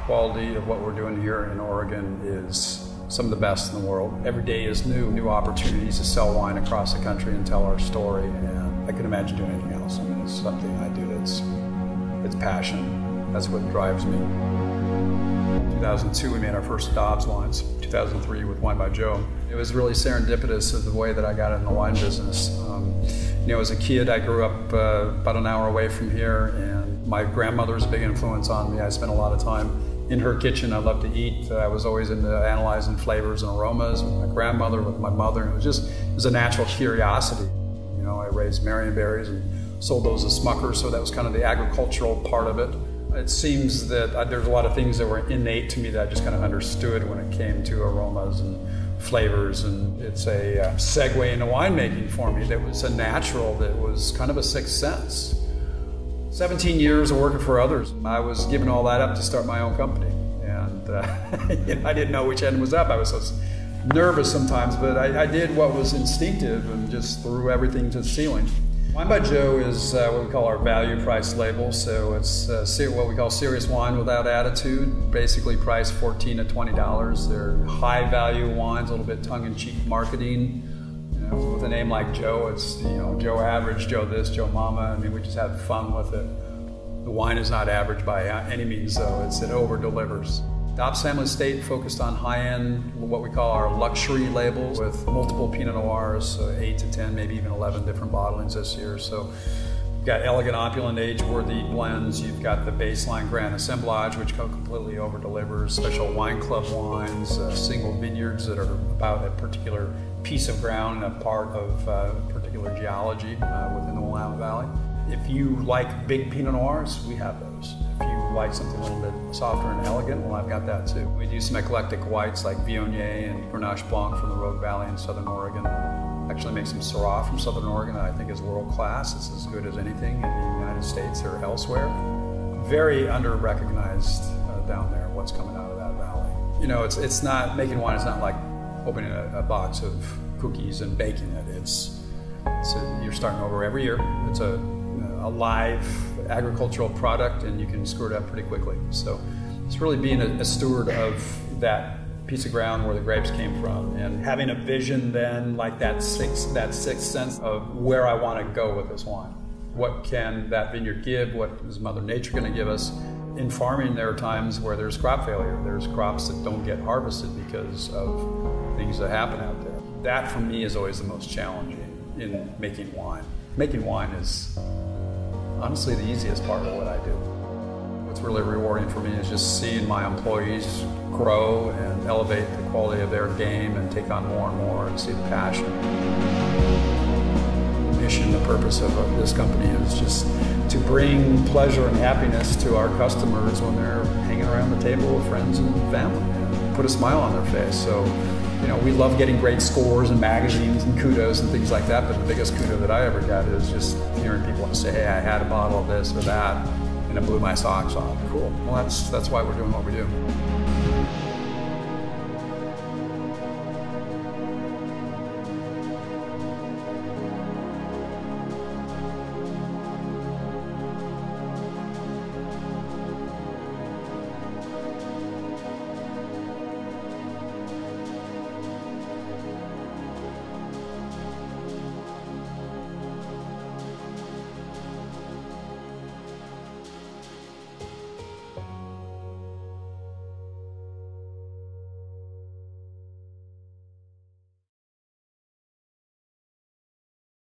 quality of what we're doing here in Oregon is some of the best in the world. Every day is new opportunities to sell wine across the country and tell our story, and I couldn't imagine doing anything else. I mean, it's something I do it's passion. That's what drives me. In 2002, we made our first Dobbes Wines. 2003 with Wine by Joe. It was really serendipitous of the way that I got in the wine business. As a kid, I grew up about an hour away from here, and my grandmother was a big influence on me. I spent a lot of time in her kitchen. I loved to eat. I was always into analyzing flavors and aromas with my grandmother, with my mother. And it was a natural curiosity. I raised marionberries and sold those as Smuckers, so that was kind of the agricultural part of it. It seems that there's a lot of things that were innate to me that I just kind of understood when it came to aromas and flavors, and it's a segue into winemaking for me that was a natural, that was kind of a sixth sense. 17 years of working for others. I was giving all that up to start my own company, and I didn't know which end was up. I was so nervous sometimes, but I did what was instinctive and just threw everything to the ceiling. Wine by Joe is what we call our value price label, so it's what we call serious wine without attitude, basically priced $14 to $20. They're high value wines, a little bit tongue-in-cheek marketing. With a name like Joe, it's Joe Average, Joe this, Joe Mama. I mean, we just have fun with it. The wine is not average by any means, though. It over-delivers. Dobbes Family Estate focused on high-end, what we call our luxury labels, with multiple Pinot Noirs, so 8 to 10, maybe even 11 different bottlings this year. So you've got elegant, opulent, age-worthy blends. You've got the baseline Grand Assemblage, which completely over-delivers. Special wine club wines, single vineyards that are about a particular piece of ground and a part of particular geology within the Willamette Valley. If you like big Pinot Noirs, we have those. If you like something a little bit softer and elegant, well, I've got that too. We do some eclectic whites like Viognier and Grenache Blanc from the Rogue Valley in Southern Oregon. Actually make some Syrah from Southern Oregon that I think is world class. It's as good as anything in the United States or elsewhere. Very under-recognized down there, what's coming out of that valley. It's not, making wine is not like opening a box of cookies and baking it. You're starting over every year. It's a live agricultural product, and you can screw it up pretty quickly. So it's really being a steward of that piece of ground where the grapes came from, and having a vision then, like that sixth sense of where I want to go with this wine. What can that vineyard give? What is Mother Nature going to give us? In farming, there are times where there's crop failure. There's crops that don't get harvested because of things that happen out there. That, for me, is always the most challenging in making wine. Making wine is honestly the easiest part of what I do. What's really rewarding for me is just seeing my employees grow and elevate the quality of their game and take on more and more, and see the passion. The mission, the purpose of this company is just to bring pleasure and happiness to our customers when they're hanging around the table with friends and family, and put a smile on their face. So, we love getting great scores and magazines and kudos and things like that, but the biggest kudo that I ever got is just hearing people say, hey, I had a bottle of this or that, and it blew my socks off. Cool. Well, that's why we're doing what we do.